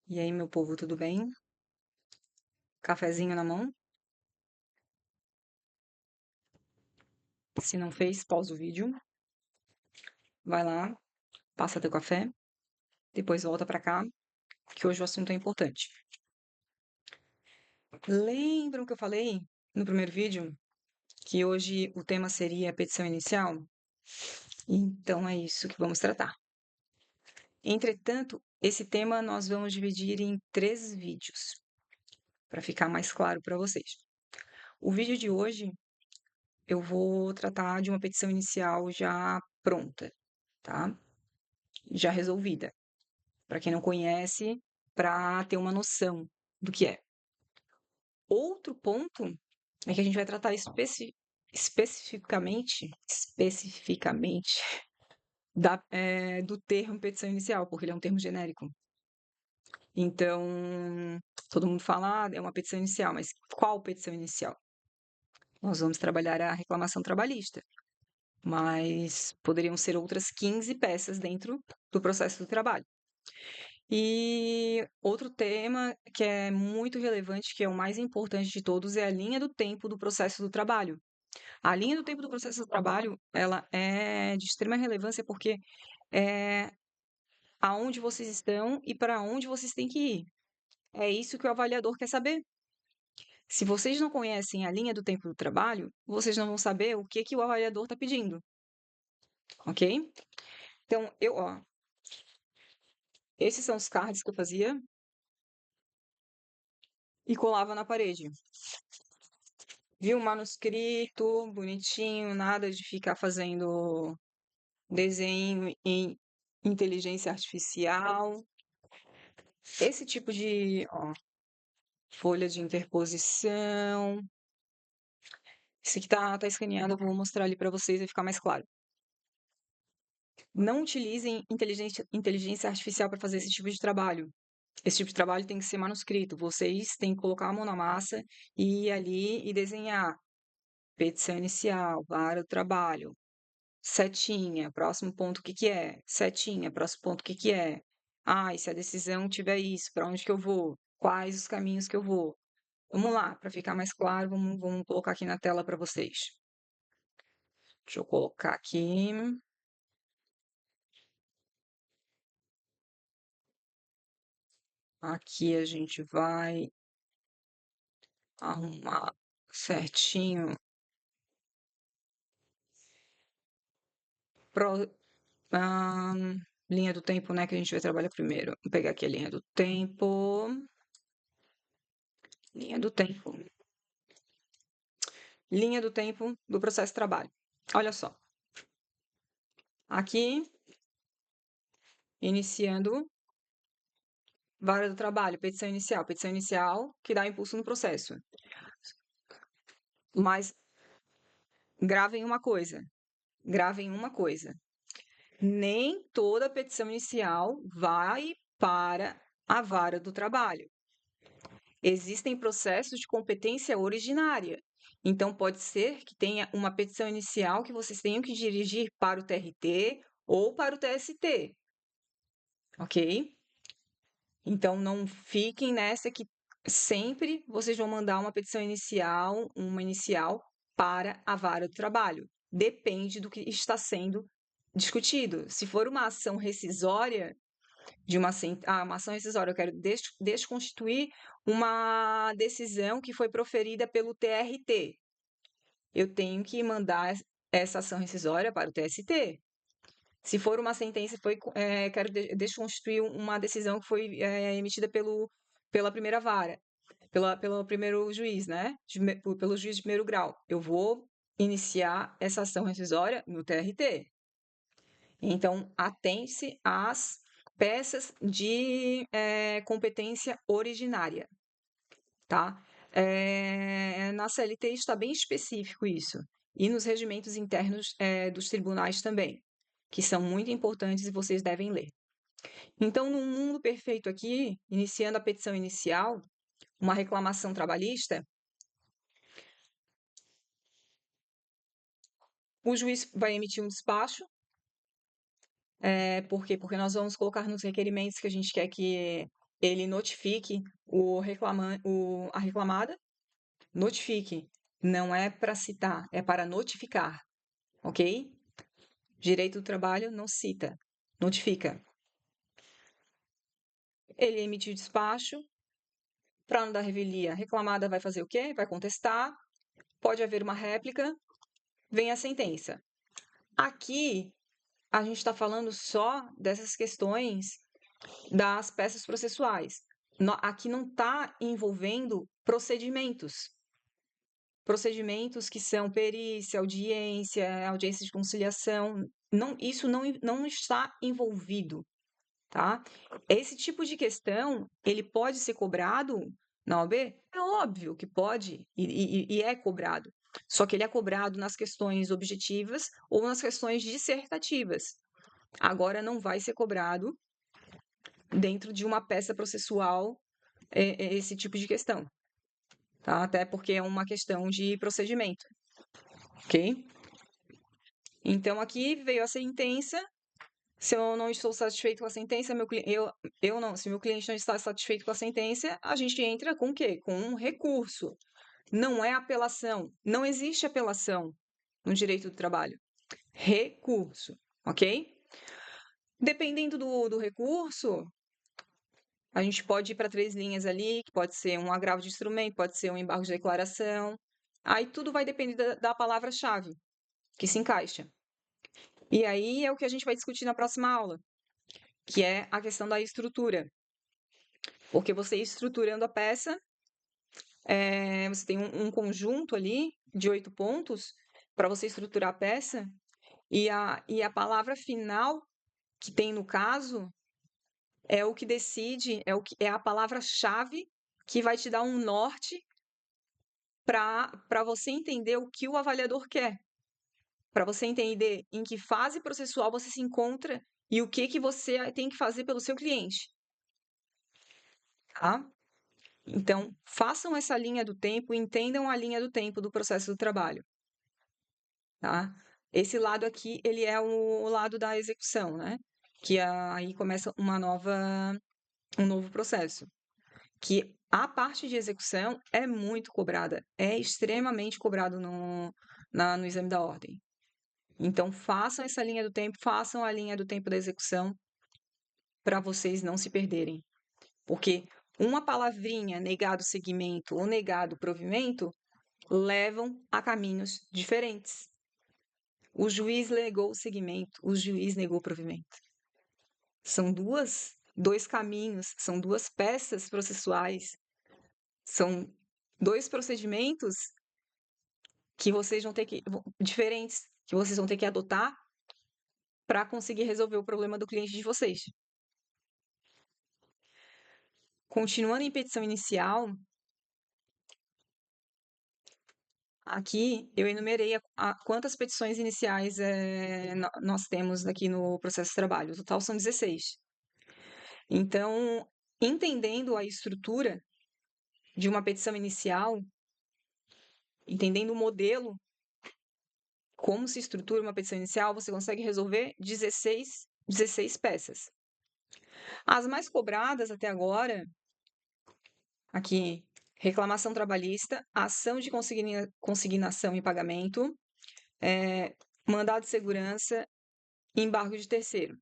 E aí, meu povo, tudo bem? Cafezinho na mão? Se não fez, pausa o vídeo, vai lá, passa teu café, depois volta pra cá, que hoje o assunto é importante. Lembram que eu falei no primeiro vídeo que hoje o tema seria a petição inicial? Então é isso que vamos tratar. Entretanto, esse tema nós vamos dividir em 3 vídeos, para ficar mais claro para vocês. O vídeo de hoje eu vou tratar de uma petição inicial já pronta, tá? Já resolvida. Para quem não conhece, para ter uma noção do que é. Outro ponto é que a gente vai tratar especificamente do termo petição inicial, porque ele é um termo genérico. Então, todo mundo fala, é uma petição inicial, mas qual petição inicial? Nós vamos trabalhar a reclamação trabalhista, mas poderiam ser outras 15 peças dentro do processo do trabalho. E outro tema que é muito relevante, que é o mais importante de todos, é a linha do tempo do processo do trabalho. A linha do tempo do processo do trabalho, ela é de extrema relevância porque é aonde vocês estão e para onde vocês têm que ir. É isso que o avaliador quer saber. Se vocês não conhecem a linha do tempo do trabalho, vocês não vão saber o que o avaliador está pedindo, ok? Então, esses são os cards que eu fazia e colava na parede. Viu o manuscrito bonitinho, nada de ficar fazendo desenho em inteligência artificial. Esse tipo de, folha de interposição. Esse aqui tá escaneado, eu vou mostrar ali para vocês e ficar mais claro. Não utilizem inteligência artificial para fazer esse tipo de trabalho. Esse tipo de trabalho tem que ser manuscrito. Vocês têm que colocar a mão na massa e ir ali e desenhar petição inicial, vara do trabalho, setinha, próximo ponto, o que que é? Setinha, próximo ponto, o que que é? Ah, e se a decisão tiver isso, para onde que eu vou? Quais os caminhos que eu vou? Vamos lá, para ficar mais claro, vamos colocar aqui na tela para vocês. Deixa eu colocar aqui. Aqui a gente vai arrumar certinho. Pro, linha do tempo, né, que a gente vai trabalhar primeiro. Vou pegar aqui a linha do tempo. Linha do tempo. Linha do tempo do processo de trabalho. Olha só. Aqui, iniciando vara do trabalho, petição inicial que dá impulso no processo. Mas gravem uma coisa. Nem toda petição inicial vai para a vara do trabalho. Existem processos de competência originária. Então, pode ser que tenha uma petição inicial que vocês tenham que dirigir para o TRT ou para o TST. Ok? Então, não fiquem nessa que sempre vocês vão mandar uma inicial para a vara do trabalho. Depende do que está sendo discutido. Se for uma ação rescisória, uma ação rescisória, eu quero desconstituir uma decisão que foi proferida pelo TRT. Eu tenho que mandar essa ação rescisória para o TST. Se for uma sentença, quero desconstituir uma decisão que foi emitida pela primeira vara, pelo primeiro juiz, né? Pelo juiz de primeiro grau. Eu vou iniciar essa ação rescisória no TRT. Então, atente-se às peças de competência originária, tá? Na CLT está bem específico isso, e nos regimentos internos dos tribunais também, que são muito importantes e vocês devem ler. Então, num mundo perfeito aqui, iniciando a petição inicial, uma reclamação trabalhista, o juiz vai emitir um despacho. Por quê? Porque nós vamos colocar nos requerimentos que a gente quer que ele notifique a reclamada, notifique. Não é para citar, é para notificar, ok? Direito do trabalho não cita, notifica. Ele emitiu despacho, para não dar revelia, a reclamada vai fazer o quê? Vai contestar, pode haver uma réplica, vem a sentença. Aqui, a gente está falando só dessas questões das peças processuais. Aqui não está envolvendo procedimentos. Procedimentos que são perícia, audiência de conciliação. Não, isso não está envolvido, tá? Esse tipo de questão, ele pode ser cobrado na OAB? É óbvio que pode e é cobrado. Só que ele é cobrado nas questões objetivas ou nas questões dissertativas. Agora não vai ser cobrado dentro de uma peça processual esse tipo de questão, tá? Até porque é uma questão de procedimento, ok? Então aqui veio a sentença. Se eu não estou satisfeito com a sentença, se meu cliente não está satisfeito com a sentença, a gente entra com o quê? Com um recurso. Não é apelação. Não existe apelação no direito do trabalho. Recurso, ok? Dependendo do recurso, a gente pode ir para 3 linhas ali, que pode ser um agravo de instrumento, pode ser um embargo de declaração. Aí tudo vai depender da palavra-chave que se encaixa. E aí é o que a gente vai discutir na próxima aula, que é a questão da estrutura. Porque você estruturando a peça, você tem um conjunto ali de 8 pontos para você estruturar a peça, e a palavra final que tem no caso é o que decide, é a palavra-chave que vai te dar um norte para você entender o que o avaliador quer, para você entender em que fase processual você se encontra e o que você tem que fazer pelo seu cliente, tá? Então, façam essa linha do tempo, entendam a linha do tempo do processo do trabalho, tá? Esse lado aqui, ele é o lado da execução, né? Que aí começa um novo processo. Que a parte de execução é muito cobrada, é extremamente cobrado no exame da ordem. Então, façam essa linha do tempo, façam a linha do tempo da execução para vocês não se perderem. Porque uma palavrinha, negado segmento ou negado provimento, levam a caminhos diferentes. O juiz negou o segmento, o juiz negou o provimento. São dois caminhos, são duas peças processuais, são dois procedimentos que vocês vão ter que diferentes, que vocês vão ter que adotar para conseguir resolver o problema do cliente de vocês. Continuando em petição inicial, aqui eu enumerei quantas petições iniciais nós temos aqui no processo de trabalho. O total são 16. Então, entendendo a estrutura de uma petição inicial, entendendo o modelo, como se estrutura uma petição inicial, você consegue resolver 16 peças. As mais cobradas até agora, aqui, reclamação trabalhista, ação de consignação e pagamento, mandado de segurança e embargo de terceiro.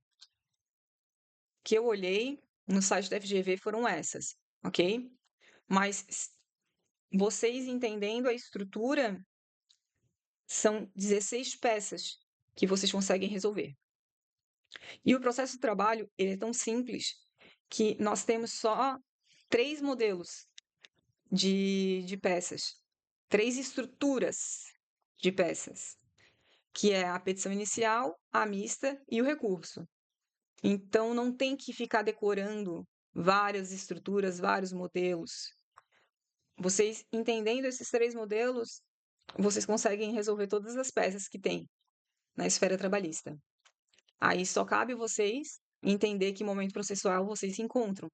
Que eu olhei no site da FGV foram essas, ok? Mas vocês entendendo a estrutura, são 16 peças que vocês conseguem resolver. E o processo de trabalho, ele é tão simples que nós temos só 3 modelos de peças, 3 estruturas de peças, que é a petição inicial, a mista e o recurso. Então, não tem que ficar decorando várias estruturas, vários modelos. Vocês entendendo esses 3 modelos, vocês conseguem resolver todas as peças que tem na esfera trabalhista. Aí só cabe vocês entender que momento processual vocês se encontram,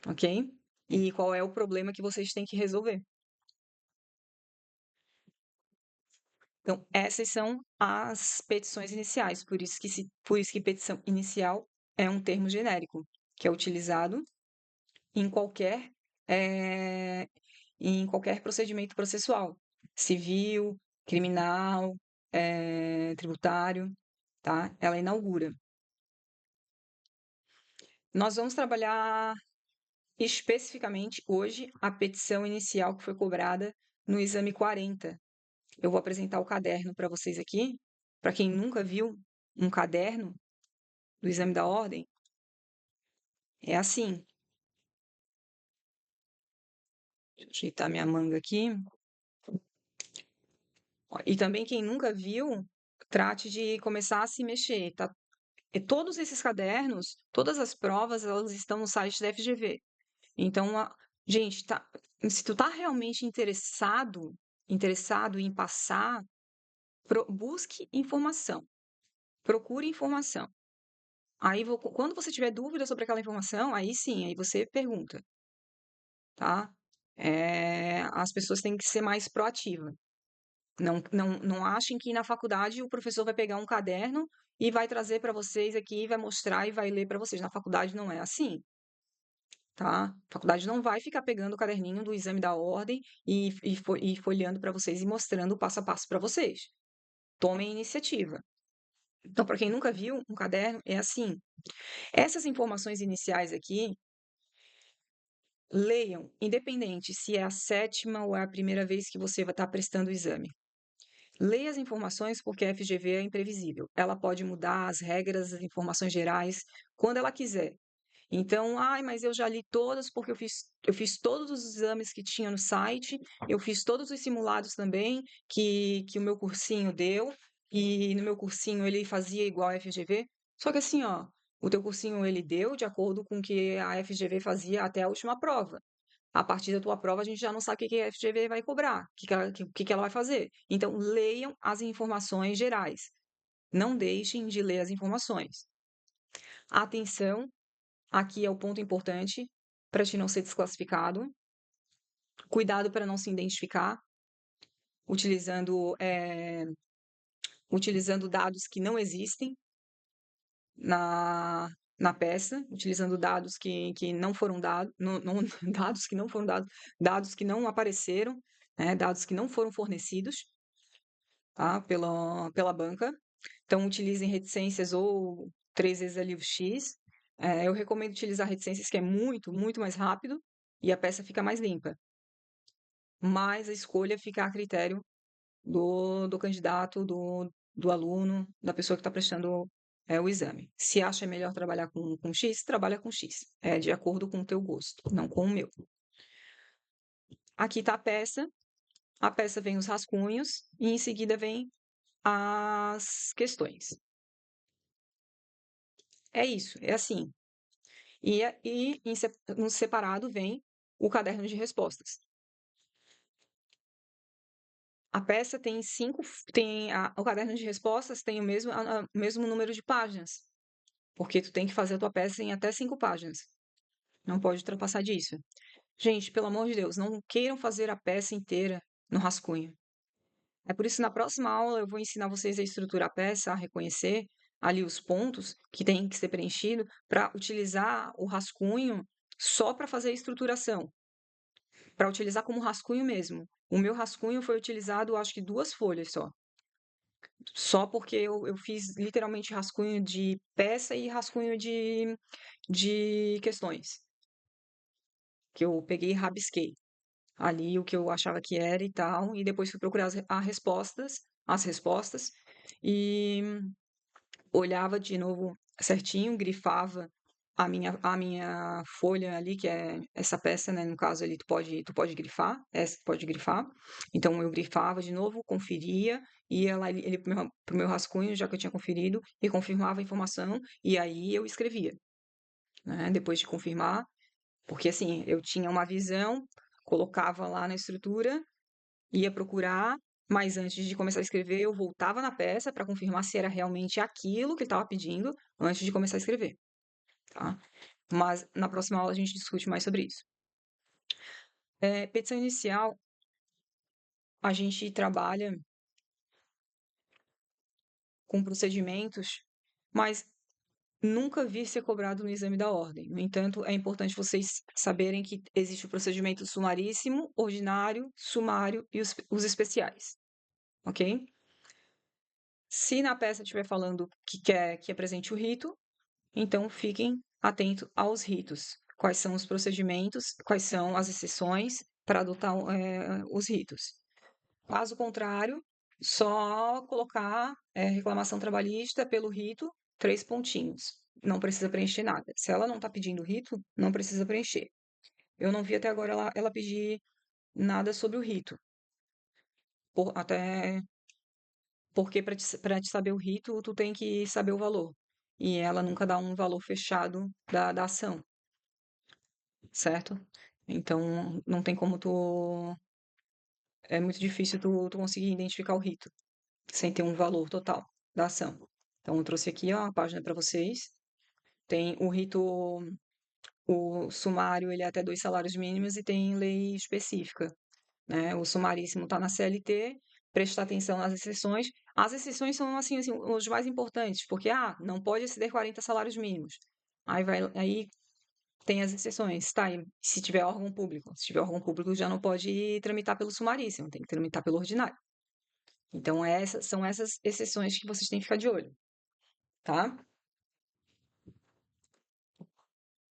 ok? E qual é o problema que vocês têm que resolver. Então, essas são as petições iniciais, por isso que petição inicial é um termo genérico, que é utilizado em qualquer, eh, em qualquer procedimento processual, civil, criminal, tributário, tá? Ela inaugura. Nós vamos trabalhar especificamente hoje a petição inicial que foi cobrada no exame 40. Eu vou apresentar o caderno para vocês aqui. Para quem nunca viu um caderno do exame da ordem, é assim. Deixa eu ajeitar minha manga aqui. Ó, e também quem nunca viu, trate de começar a se mexer, tá? E todos esses cadernos, todas as provas, elas estão no site da FGV. Então, gente, se tu tá realmente interessado em passar, busque informação, procure informação. Aí, quando você tiver dúvida sobre aquela informação, aí sim, aí você pergunta, tá? As pessoas têm que ser mais proativas. Não achem que na faculdade o professor vai pegar um caderno e vai trazer para vocês aqui, vai mostrar e vai ler para vocês. Na faculdade não é assim, tá? A faculdade não vai ficar pegando o caderninho do exame da ordem e folheando para vocês e mostrando o passo a passo para vocês. Tomem iniciativa. Então, para quem nunca viu um caderno, é assim. Essas informações iniciais aqui, leiam, independente se é a sétima ou é a primeira vez que você vai estar prestando o exame. Leia as informações porque a FGV é imprevisível. Ela pode mudar as regras, as informações gerais, quando ela quiser. Então, mas eu já li todas porque eu fiz todos os exames que tinha no site, eu fiz todos os simulados também que o meu cursinho deu, e no meu cursinho ele fazia igual a FGV. Só que assim, ó, o teu cursinho ele deu de acordo com o que a FGV fazia até a última prova. A partir da tua prova, a gente já não sabe o que a FGV vai cobrar, o que ela vai fazer. Então, leiam as informações gerais. Não deixem de ler as informações. Atenção, aqui é o ponto importante para te não ser desclassificado. Cuidado para não se identificar, utilizando, utilizando dados que não existem na, na peça, utilizando dados que não foram dados, dados que não foram dados, dados que não apareceram, né, dados que não foram fornecidos, tá, pela banca. Então, utilizem reticências ou 3 vezes ali o X. Eu recomendo utilizar reticências que é muito, muito mais rápido e a peça fica mais limpa. Mas a escolha fica a critério do candidato, do aluno, da pessoa que está prestando o exame. Se acha melhor trabalhar com X, trabalha com X. É de acordo com o teu gosto, não com o meu. Aqui está a peça vem os rascunhos e em seguida vem as questões. É isso, é assim. No separado vem o caderno de respostas. A peça tem o caderno de respostas tem o mesmo número de páginas, porque tu tem que fazer a tua peça em até 5 páginas. Não pode ultrapassar disso. Gente, pelo amor de Deus, não queiram fazer a peça inteira no rascunho. É por isso que na próxima aula eu vou ensinar vocês a estruturar a peça, a reconhecer ali os pontos que têm que ser preenchidos para utilizar o rascunho só para fazer a estruturação, para utilizar como rascunho mesmo. O meu rascunho foi utilizado, acho que 2 folhas só porque eu fiz literalmente rascunho de peça e rascunho de questões, que eu peguei e rabisquei ali o que eu achava que era e tal, e depois fui procurar as respostas, e olhava de novo certinho, grifava a minha folha ali, que é essa peça, né? No caso ali, tu pode grifar, essa tu pode grifar. Então eu grifava de novo, conferia, ia lá ele pro meu rascunho, já que eu tinha conferido, e confirmava a informação, e aí eu escrevia, né? Depois de confirmar, porque assim, eu tinha uma visão, colocava lá na estrutura, ia procurar, mas antes de começar a escrever, eu voltava na peça para confirmar se era realmente aquilo que ele estava pedindo antes de começar a escrever, tá? Mas na próxima aula a gente discute mais sobre isso. Petição inicial, a gente trabalha com procedimentos, mas nunca vi ser cobrado no exame da ordem. No entanto, é importante vocês saberem que existe o procedimento sumaríssimo, ordinário, sumário e os especiais, ok? Se na peça estiver falando que quer que apresente o rito, então fiquem atentos aos ritos. Quais são os procedimentos, quais são as exceções para adotar os ritos. Caso contrário, só colocar reclamação trabalhista pelo rito, 3 pontinhos. Não precisa preencher nada. Se ela não está pedindo rito, não precisa preencher. Eu não vi até agora ela pedir nada sobre o rito. Até porque para te saber o rito, tu tem que saber o valor. E ela nunca dá um valor fechado da ação, certo? Então, não tem como tu. É muito difícil tu conseguir identificar o rito sem ter um valor total da ação. Então, eu trouxe aqui ó, a página para vocês. Tem o rito, o sumário, ele é até 2 salários mínimos e tem lei específica, né? O sumaríssimo está na CLT, prestar atenção nas exceções. As exceções são, assim, os mais importantes, porque, não pode exceder 40 salários mínimos. Aí tem as exceções, tá? E se tiver órgão público. Se tiver órgão público, já não pode tramitar pelo sumaríssimo, tem que tramitar pelo ordinário. Então, são essas exceções que vocês têm que ficar de olho, tá?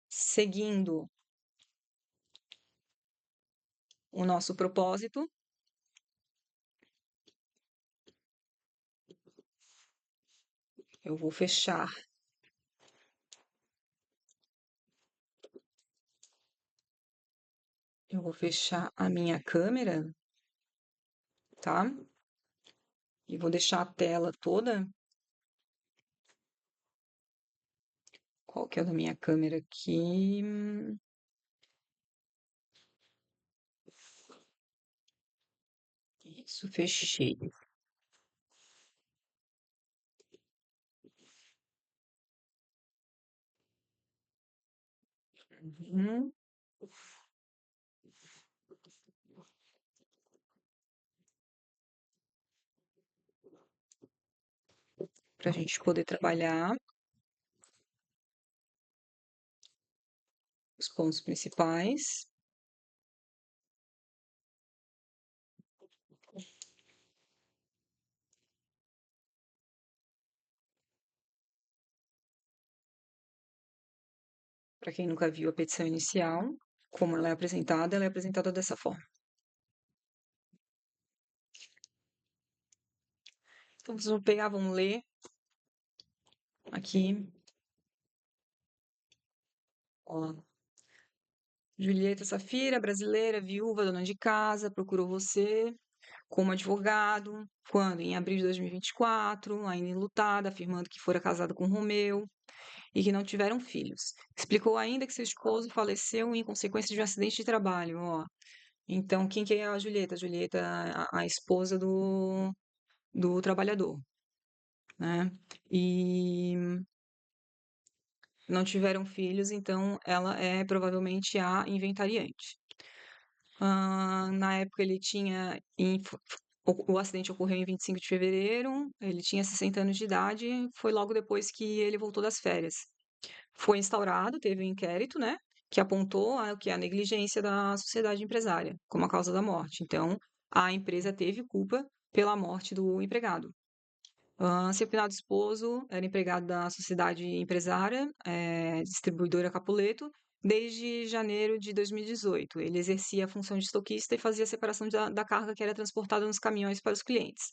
Seguindo o nosso propósito, eu vou fechar. Eu vou fechar a minha câmera, tá? E vou deixar a tela toda. Qual que é a da minha câmera aqui? Isso, fechei. Uhum. Para a gente poder trabalhar os pontos principais. Para quem nunca viu a petição inicial, como ela é apresentada dessa forma. Então, vocês vão pegar, vão ler aqui. Ó. Julieta Safira, brasileira, viúva, dona de casa, procurou você como advogado, quando? Em abril de 2024, ainda enlutada, afirmando que fora casada com Romeu e que não tiveram filhos. Explicou ainda que seu esposo faleceu em consequência de um acidente de trabalho, ó. Então, quem que é a Julieta? A Julieta, a esposa do trabalhador, né? E não tiveram filhos, então ela é provavelmente a inventariante. Na época ele tinha. O acidente ocorreu em 25 de fevereiro, ele tinha 60 anos de idade, foi logo depois que ele voltou das férias. Foi instaurado, teve um inquérito, né, que apontou que a negligência da sociedade empresária como a causa da morte. Então, a empresa teve culpa pela morte do empregado. Seu finado esposo era empregado da sociedade empresária, distribuidora Capuleto, desde janeiro de 2018. Ele exercia a função de estoquista e fazia a separação da carga que era transportada nos caminhões para os clientes.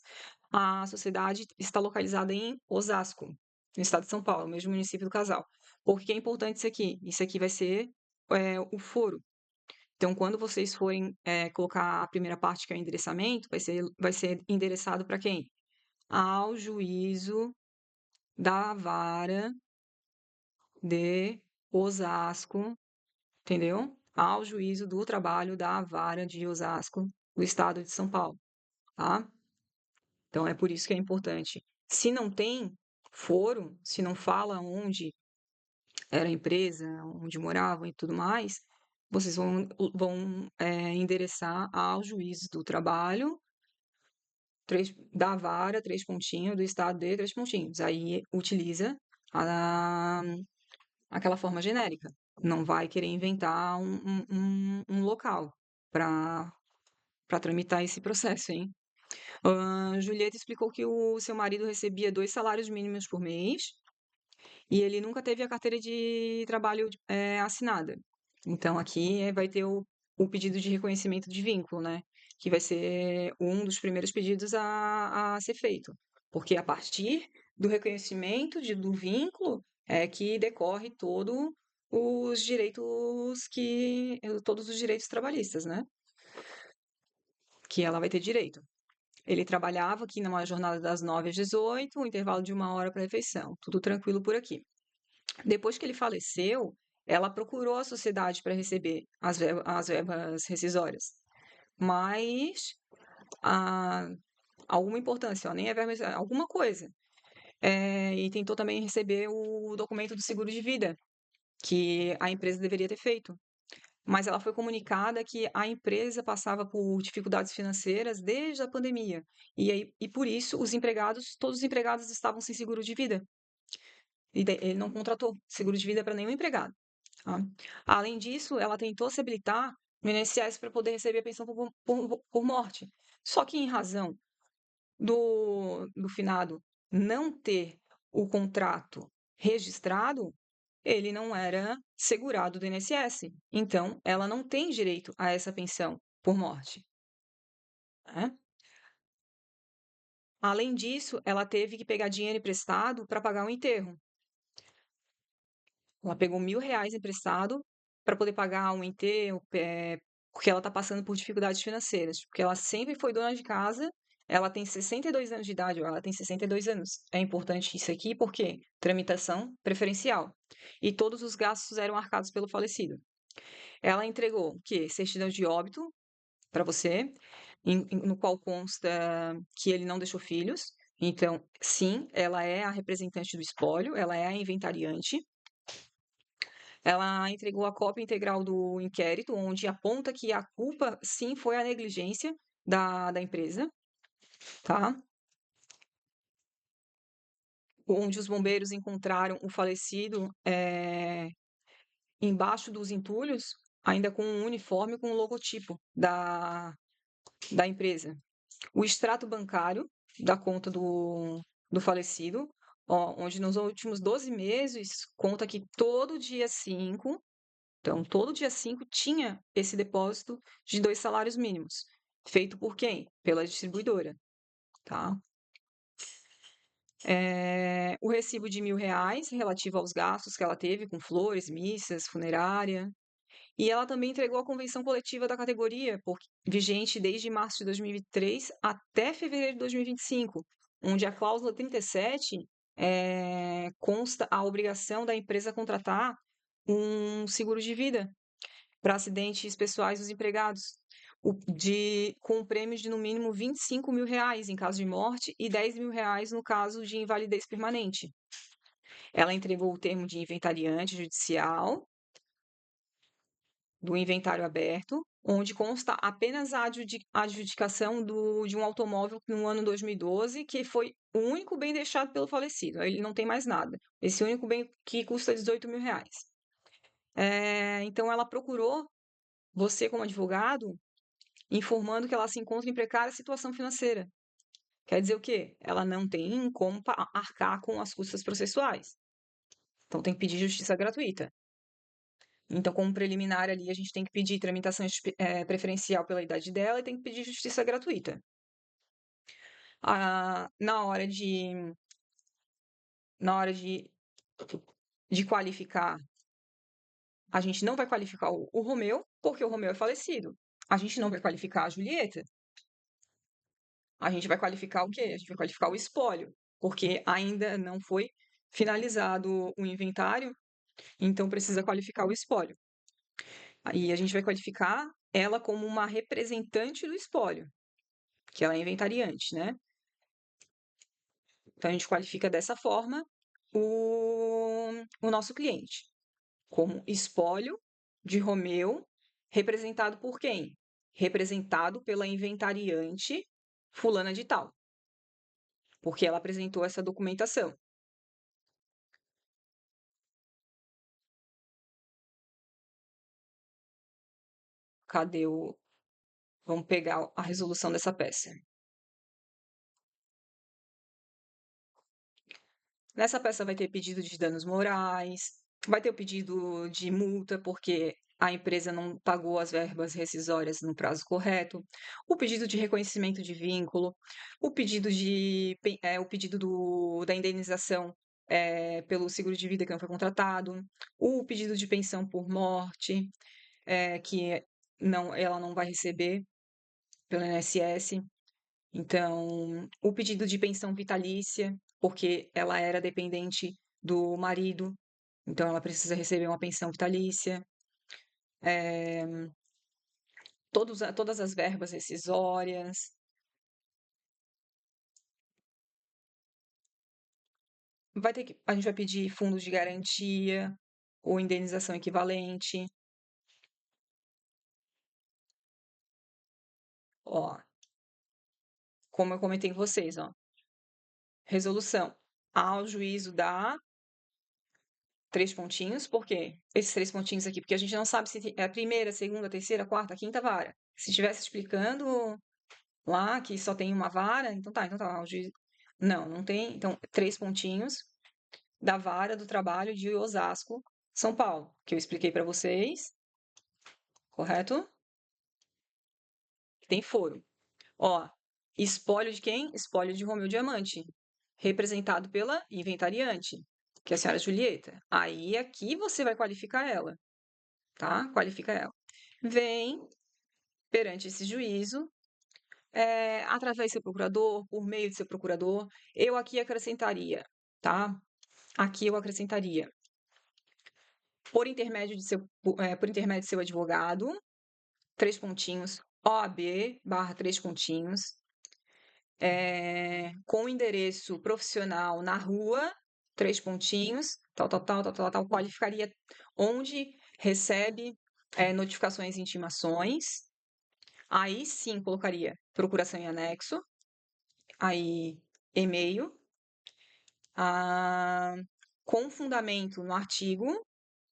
A sociedade está localizada em Osasco, no estado de São Paulo, o mesmo município do casal. Por que é importante isso aqui? Isso aqui vai ser o foro. Então, quando vocês forem colocar a primeira parte, que é o endereçamento, vai ser endereçado para quem? Ao juízo da vara de Osasco, entendeu? Ao juízo do trabalho da vara de Osasco, do estado de São Paulo, tá? Então é por isso que é importante. Se não tem foro, se não fala onde era a empresa, onde moravam e tudo mais, vocês vão endereçar ao juiz do trabalho, da vara, 3 pontinhos, do estado de 3 pontinhos. Aí utiliza a- aquela forma genérica. Não vai querer inventar um local para tramitar esse processo, hein? Julieta explicou que o seu marido recebia 2 salários mínimos por mês e ele nunca teve a carteira de trabalho assinada. Então, aqui vai ter o pedido de reconhecimento de vínculo, né? Que vai ser um dos primeiros pedidos a ser feito. Porque a partir do reconhecimento do vínculo é que decorre todos os direitos trabalhistas, né? Que ela vai ter direito. Ele trabalhava aqui numa jornada das 9 às 18, um intervalo de 1 hora para refeição. Tudo tranquilo por aqui. Depois que ele faleceu, ela procurou a sociedade para receber as verbas rescisórias, mas ah, alguma importância, ó, nem é verba, alguma coisa. E tentou também receber o documento do seguro de vida, que a empresa deveria ter feito. Mas ela foi comunicada que a empresa passava por dificuldades financeiras desde a pandemia. E por isso, todos os empregados estavam sem seguro de vida. E ele não contratou seguro de vida para nenhum empregado. Tá? Além disso, ela tentou se habilitar no INSS para poder receber a pensão por morte. Só que, em razão do finado não ter o contrato registrado, ele não era segurado do INSS. Então, ela não tem direito a essa pensão por morte. Né? Além disso, ela teve que pegar dinheiro emprestado para pagar o enterro. Ela pegou R$ 1.000 emprestado para poder pagar um enterro, porque ela está passando por dificuldades financeiras. Porque ela sempre foi dona de casa, ela tem 62 anos de idade, ou ela tem 62 anos. É importante isso aqui porque tramitação preferencial. E todos os gastos eram arcados pelo falecido. Ela entregou o quê? Certidão de óbito para você, no qual consta que ele não deixou filhos. Então, sim, ela é a representante do espólio, ela é a inventariante. Ela entregou a cópia integral do inquérito, onde aponta que a culpa, sim, foi a negligência da empresa, tá? Onde os bombeiros encontraram o falecido embaixo dos entulhos, ainda com um uniforme com o logotipo da empresa. O extrato bancário da conta do falecido, ó, onde nos últimos 12 meses conta que todo dia 5. Então, todo dia 5 tinha esse depósito de 2 salários mínimos. Feito por quem? Pela distribuidora, tá? O recibo de R$ 1.000 relativo aos gastos que ela teve com flores, missas, funerária. E ela também entregou a convenção coletiva da categoria, vigente desde março de 2023 até fevereiro de 2025, onde a cláusula 37 consta a obrigação da empresa contratar um seguro de vida para acidentes pessoais dos empregados, com prêmios de no mínimo R$ 25.000 em caso de morte e R$ 10.000 no caso de invalidez permanente. Ela entregou o termo de inventariante judicial do inventário aberto, onde consta apenas a adjudicação de um automóvel no ano 2012, que foi o único bem deixado pelo falecido. Ele não tem mais nada. Esse único bem que custa R$ 18.000. Então, ela procurou você, como advogado, informando que ela se encontra em precária situação financeira. Quer dizer o quê? Ela não tem como arcar com as custas processuais. Então, tem que pedir justiça gratuita. Então, como preliminar ali, a gente tem que pedir tramitação preferencial pela idade dela e tem que pedir justiça gratuita. Na hora de qualificar, a gente não vai qualificar o Romeu, porque o Romeu é falecido. A gente não vai qualificar a Julieta. A gente vai qualificar o quê? A gente vai qualificar o espólio, porque ainda não foi finalizado o inventário, então precisa qualificar o espólio. Aí a gente vai qualificar ela como uma representante do espólio, que ela é inventariante, né? Então a gente qualifica dessa forma o nosso cliente, como espólio de Romeu, representado por quem? Representado pela inventariante fulana de tal, porque ela apresentou essa documentação. Cadê o. Vamos pegar a resolução dessa peça. Nessa peça vai ter pedido de danos morais, vai ter o pedido de multa porque a empresa não pagou as verbas rescisórias no prazo correto, o pedido de reconhecimento de vínculo, o pedido da indenização pelo seguro de vida que não foi contratado, o pedido de pensão por morte, que ela não vai receber pelo INSS. Então, o pedido de pensão vitalícia, porque ela era dependente do marido, então ela precisa receber uma pensão vitalícia. Todas as verbas rescisórias. A gente vai pedir fundos de garantia ou indenização equivalente. Ó, como eu comentei com vocês, ó. Resolução. Ao juízo dá 3 pontinhos, por quê? Esses 3 pontinhos aqui, porque a gente não sabe se é a primeira, segunda, terceira, quarta, quinta vara. Se estivesse explicando lá que só tem uma vara, então tá, o juiz. Não, não tem. Então, 3 pontinhos da vara do trabalho de Osasco, São Paulo, que eu expliquei para vocês, correto? Tem foro. Ó, espólio de quem? Espólio de Romeu Diamante, representado pela inventariante, que é a senhora Julieta. Aí aqui você vai qualificar ela, tá? Qualifica ela. Vem perante esse juízo, através do seu procurador, por meio de seu procurador, eu aqui acrescentaria, tá? Aqui eu acrescentaria, por intermédio de seu advogado, 3 pontinhos, OAB, 3 pontinhos, com endereço profissional na rua, 3 pontinhos, tal, qualificaria onde recebe notificações e intimações. Aí sim colocaria procuração em anexo, aí e-mail, ah, com fundamento no artigo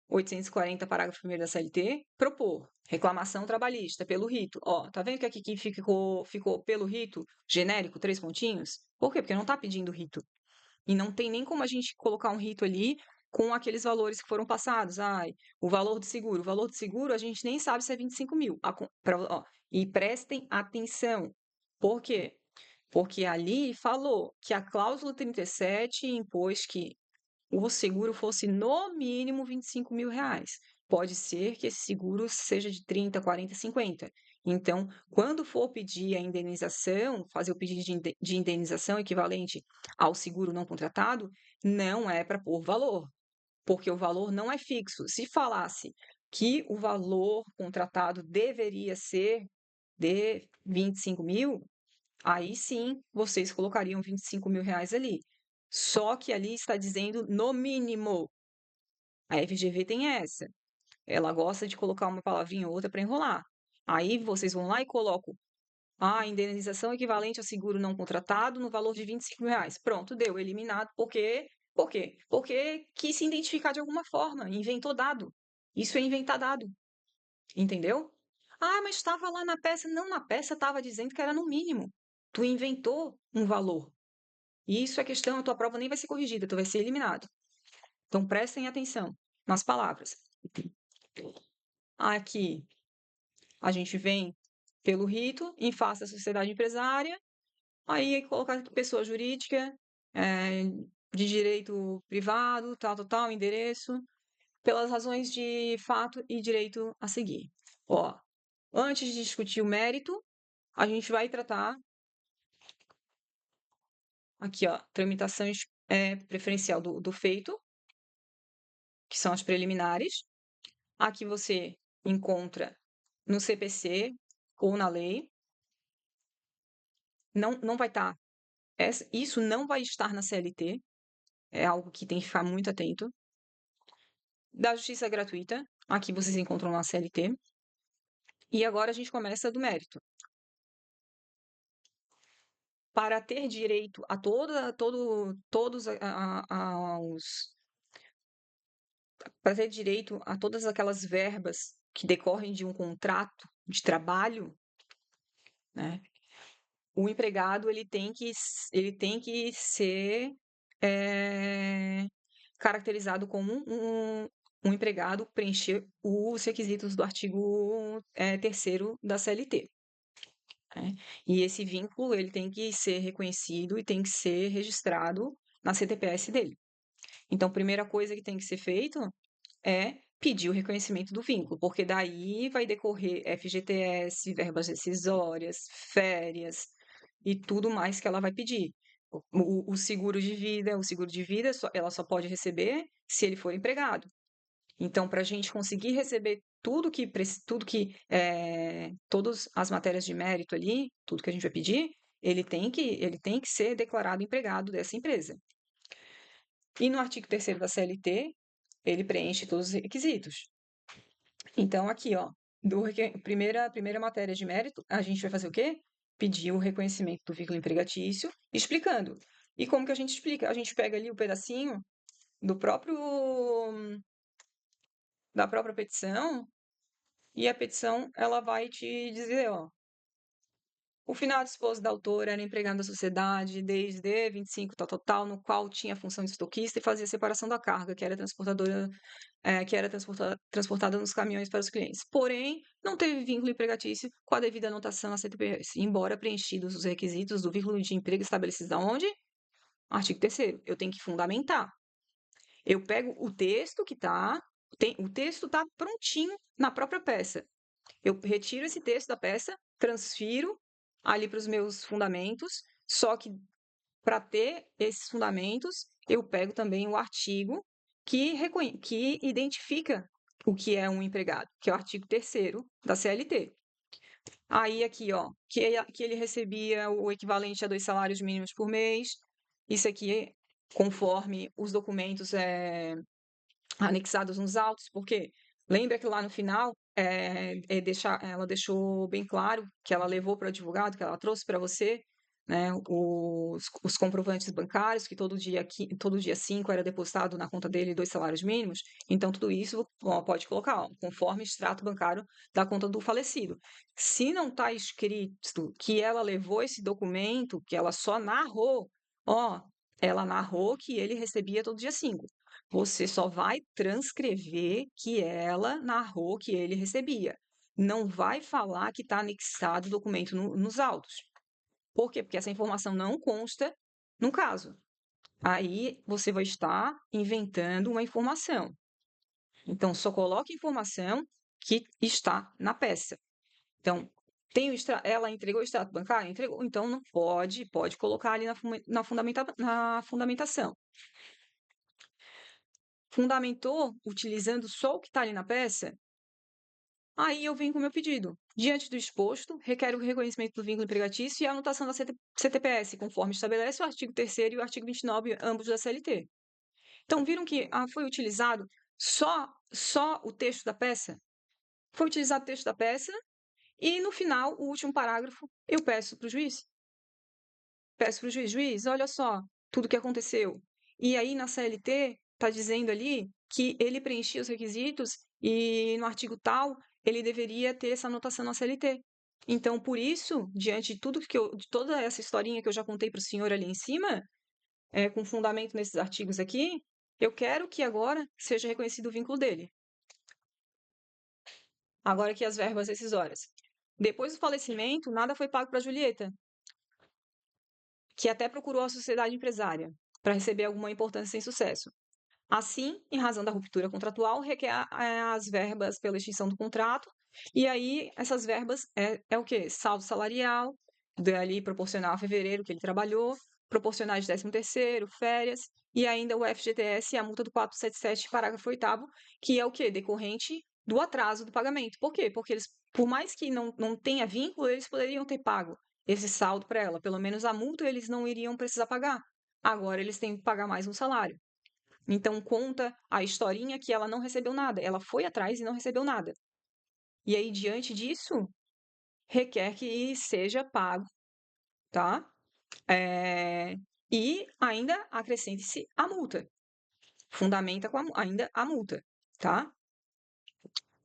840, parágrafo 1º da CLT, propor reclamação trabalhista pelo rito. Ó, tá vendo que aqui ficou pelo rito genérico, 3 pontinhos? Por quê? Porque não tá pedindo rito. E não tem nem como a gente colocar um rito ali com aqueles valores que foram passados. Ai, o valor do seguro. O valor do seguro a gente nem sabe se é 25 mil. E prestem atenção. Por quê? Porque ali falou que a cláusula 37 impôs que o seguro fosse no mínimo 25 mil reais. Pode ser que esse seguro seja de 30, 40, 50. Então, quando for pedir a indenização, fazer o pedido de indenização equivalente ao seguro não contratado, não é para pôr valor, porque o valor não é fixo. Se falasse que o valor contratado deveria ser de 25 mil, aí sim vocês colocariam 25 mil reais ali. Só que ali está dizendo no mínimo. A FGV tem essa. Ela gosta de colocar uma palavrinha ou outra para enrolar. Aí vocês vão lá e colocam a indenização equivalente ao seguro não contratado no valor de 25 mil reais. Pronto, deu, eliminado. Por quê? Por quê? Porque quis se identificar de alguma forma, inventou dado. Isso é inventar dado. Entendeu? Ah, mas estava lá na peça. Não, na peça estava dizendo que era no mínimo. Tu inventou um valor. E isso é questão, a tua prova nem vai ser corrigida, tu vai ser eliminado. Então prestem atenção nas palavras. Aqui a gente vem pelo rito, em face da sociedade empresária, aí colocar pessoa jurídica, de direito privado, tal, endereço, pelas razões de fato e direito a seguir. Ó, antes de discutir o mérito, a gente vai tratar aqui, ó, tramitações preferencial do feito, que são as preliminares. Aqui você encontra no CPC ou na lei. Não vai estar. Isso não vai estar na CLT. É algo que tem que ficar muito atento. Da justiça gratuita. Aqui vocês encontram na CLT. E agora a gente começa do mérito. Para ter direito a todos para ter direito a todas aquelas verbas que decorrem de um contrato de trabalho, né, o empregado ele tem que ser caracterizado como um empregado, preencher os requisitos do artigo 3º da CLT. Né? E esse vínculo ele tem que ser reconhecido e tem que ser registrado na CTPS dele. Então, a primeira coisa que tem que ser feito é pedir o reconhecimento do vínculo, porque daí vai decorrer FGTS, verbas rescisórias, férias e tudo mais que ela vai pedir. O seguro de vida, ela só pode receber se ele for empregado. Então, para a gente conseguir receber todas as matérias de mérito ali, tudo que a gente vai pedir, ele tem que ser declarado empregado dessa empresa. E no artigo 3º da CLT, ele preenche todos os requisitos. Então, aqui, ó, primeira matéria de mérito, a gente vai fazer o quê? Pedir o reconhecimento do vínculo empregatício, explicando. E como que a gente explica? A gente pega ali o pedacinho do da própria petição, e a petição ela vai te dizer, ó, o finado esposo da autora era empregado da sociedade desde 25 tal, no qual tinha a função de estoquista e fazia a separação da carga, que era transportada nos caminhões para os clientes. Porém, não teve vínculo empregatício com a devida anotação à CTPS, embora preenchidos os requisitos do vínculo de emprego estabelecidos aonde? Artigo 3º. Eu tenho que fundamentar. Eu pego o texto o texto está prontinho na própria peça. Eu retiro esse texto da peça, transfiro ali para os meus fundamentos, só que para ter esses fundamentos, eu pego também o artigo que identifica o que é um empregado, que é o artigo 3º da CLT. Aí aqui, ó, que ele recebia o equivalente a 2 salários mínimos por mês. Isso aqui, conforme os documentos anexados nos autos, porque lembra que lá no final ela deixou bem claro que ela levou para o advogado, que ela trouxe para você, né, os comprovantes bancários, que todo dia 5 era depositado na conta dele 2 salários mínimos. Então, tudo isso ó, pode colocar, ó, conforme extrato bancário da conta do falecido. Se não está escrito que ela levou esse documento, que ela só narrou, ó, ela narrou que ele recebia todo dia 5. Você só vai transcrever que ela narrou que ele recebia. Não vai falar que está anexado o documento nos autos. Por quê? Porque essa informação não consta no caso. Aí você vai estar inventando uma informação. Então, só coloque informação que está na peça. Então, ela entregou o extrato bancário? Entregou. Então, não pode colocar ali na fundamentação. Fundamentou utilizando só o que está ali na peça? Aí eu venho com o meu pedido. Diante do exposto, requer o reconhecimento do vínculo empregatício e a anotação da CTPS, conforme estabelece o artigo 3º e o artigo 29, ambos da CLT. Então, viram que foi utilizado só o texto da peça? Foi utilizado o texto da peça e, no final, o último parágrafo, eu peço para o juiz. Peço para o juiz, olha só, tudo que aconteceu. E aí, na CLT, está dizendo ali que ele preenchia os requisitos e, no artigo tal, ele deveria ter essa anotação na CLT. Então, por isso, diante de de toda essa historinha que eu já contei para o senhor ali em cima, com fundamento nesses artigos aqui, eu quero que agora seja reconhecido o vínculo dele. Agora aqui as verbas rescisórias. Depois do falecimento, nada foi pago para Julieta, que até procurou a sociedade empresária para receber alguma importância sem sucesso. Assim, em razão da ruptura contratual, requer as verbas pela extinção do contrato, e aí essas verbas é o quê? Saldo salarial, dali proporcional a fevereiro que ele trabalhou, proporcionais de 13º, férias, e ainda o FGTS e a multa do 477, parágrafo 8º, que é o quê? Decorrente do atraso do pagamento. Por quê? Porque eles, por mais que não tenha vínculo, eles poderiam ter pago esse saldo para ela. Pelo menos a multa eles não iriam precisar pagar. Agora eles têm que pagar mais um salário. Então conta a historinha que ela não recebeu nada. Ela foi atrás e não recebeu nada. E aí, diante disso, requer que seja pago, tá? E ainda acrescente-se a multa. Fundamenta ainda a multa, tá?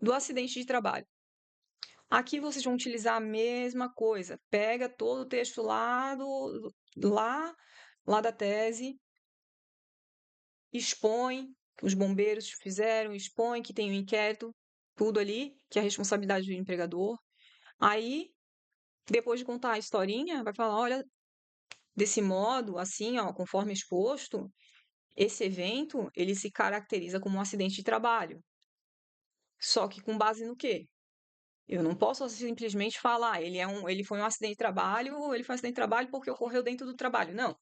Do acidente de trabalho. Aqui vocês vão utilizar a mesma coisa. Pega todo o texto lá da tese, expõe que os bombeiros fizeram, expõe que tem um inquérito, tudo ali, que é a responsabilidade do empregador. Aí, depois de contar a historinha, vai falar, olha, desse modo, assim, ó, conforme exposto, esse evento, ele se caracteriza como um acidente de trabalho. Só que com base no quê? Eu não posso simplesmente falar, ele foi um acidente de trabalho, ou ele foi um acidente de trabalho porque ocorreu dentro do trabalho. Não.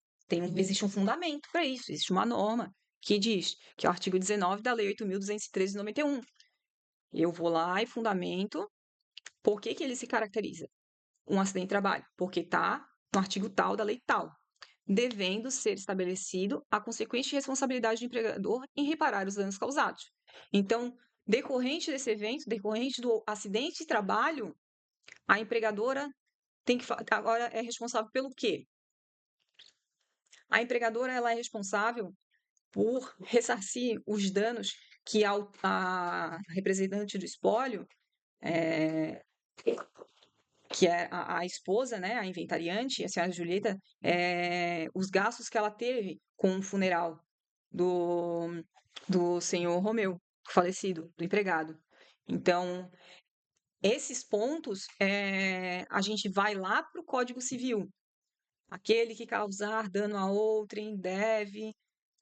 Existe um fundamento para isso, existe uma norma que diz, que é o artigo 19 da Lei 8.213 de 91. Eu vou lá e fundamento por que que ele se caracteriza um acidente de trabalho, porque está no artigo tal da lei tal, devendo ser estabelecido a consequente responsabilidade do empregador em reparar os danos causados. Então, decorrente desse evento, decorrente do acidente de trabalho, a empregadora agora é responsável pelo quê? A empregadora ela é responsável por ressarcir os danos que a representante do espólio, é, que é a esposa, né, a inventariante, a senhora Julieta, os gastos que ela teve com o funeral do, do senhor Romeu, falecido, do empregado. Então, esses pontos, a gente vai lá para o Código Civil. Aquele que causar dano a outrem deve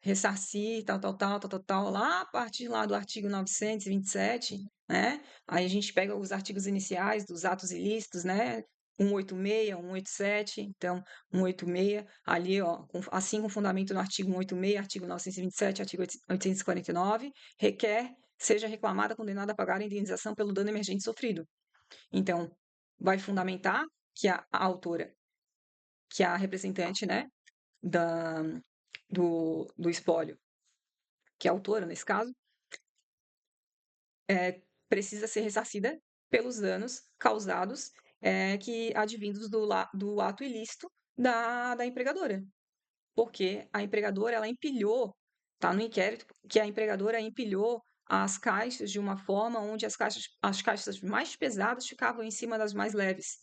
ressarcir, tal, lá a partir lá do artigo 927, né? Aí a gente pega os artigos iniciais dos atos ilícitos, né? 186, 187, então 186, ali, ó, assim com fundamento no artigo 186, artigo 927, artigo 849, requer seja reclamada, condenada a pagar a indenização pelo dano emergente sofrido. Então, vai fundamentar que a autora, que a representante, né, da, do espólio, que é a autora nesse caso, precisa ser ressarcida pelos danos causados que advindos do ato ilícito da empregadora. Porque a empregadora, ela empilhou, tá no inquérito, que a empregadora empilhou as caixas de uma forma onde as caixas mais pesadas ficavam em cima das mais leves.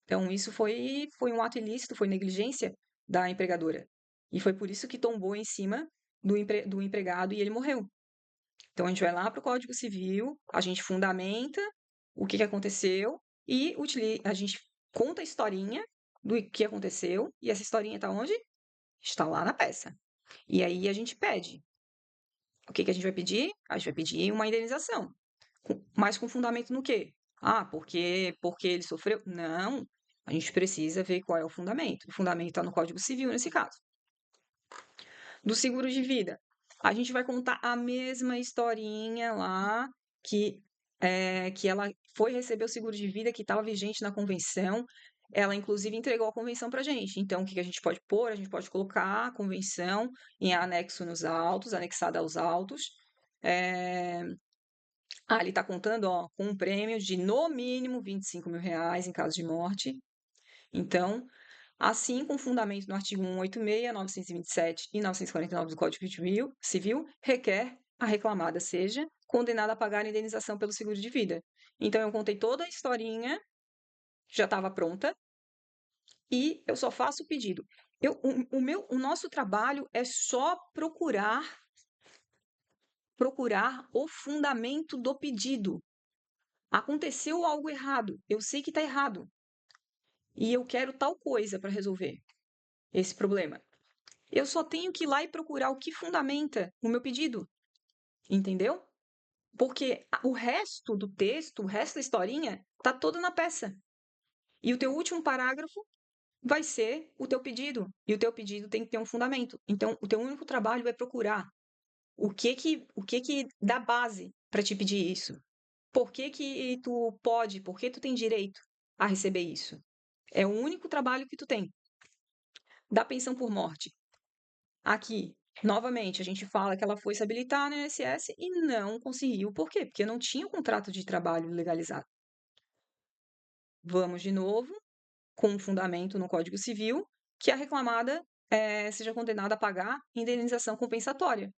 Então, isso foi um ato ilícito, foi negligência da empregadora. E foi por isso que tombou em cima do empregado e ele morreu. Então, a gente vai lá para o Código Civil, a gente fundamenta o que aconteceu e a gente conta a historinha do que aconteceu, e essa historinha está onde? Está lá na peça. E aí a gente pede. O que a gente vai pedir? A gente vai pedir uma indenização. Mas com fundamento no quê? Ah, porque ele sofreu? Não. A gente precisa ver qual é o fundamento. O fundamento está no Código Civil, nesse caso. Do seguro de vida, a gente vai contar a mesma historinha lá que ela foi receber o seguro de vida que estava vigente na convenção. Ela, inclusive, entregou a convenção para a gente. Então, o que a gente pode pôr? A gente pode colocar a convenção em anexo nos autos, anexada aos autos. Ele está contando, ó, com um prêmio de no mínimo R$ 25.000 em caso de morte. Então, assim, com fundamento no artigo 186, 927 e 949 do Código Civil, requer a reclamada seja condenada a pagar a indenização pelo seguro de vida. Então, eu contei toda a historinha, já estava pronta, e eu só faço o pedido. O nosso trabalho é só procurar o fundamento do pedido. Aconteceu algo errado, eu sei que está errado, e eu quero tal coisa para resolver esse problema. Eu só tenho que ir lá e procurar o que fundamenta o meu pedido, entendeu? Porque o resto do texto, o resto da historinha, tá toda na peça. E o teu último parágrafo vai ser o teu pedido. E o teu pedido tem que ter um fundamento. Então, o teu único trabalho é procurar o que que dá base para te pedir isso. Por que que tu pode, por que tu tem direito a receber isso? É o único trabalho que tu tem. Da pensão por morte. Aqui, novamente, a gente fala que ela foi se habilitar no INSS e não conseguiu. Por quê? Porque não tinha o contrato de trabalho legalizado. Vamos de novo, com um fundamento no Código Civil, que a reclamada seja condenada a pagar indenização compensatória.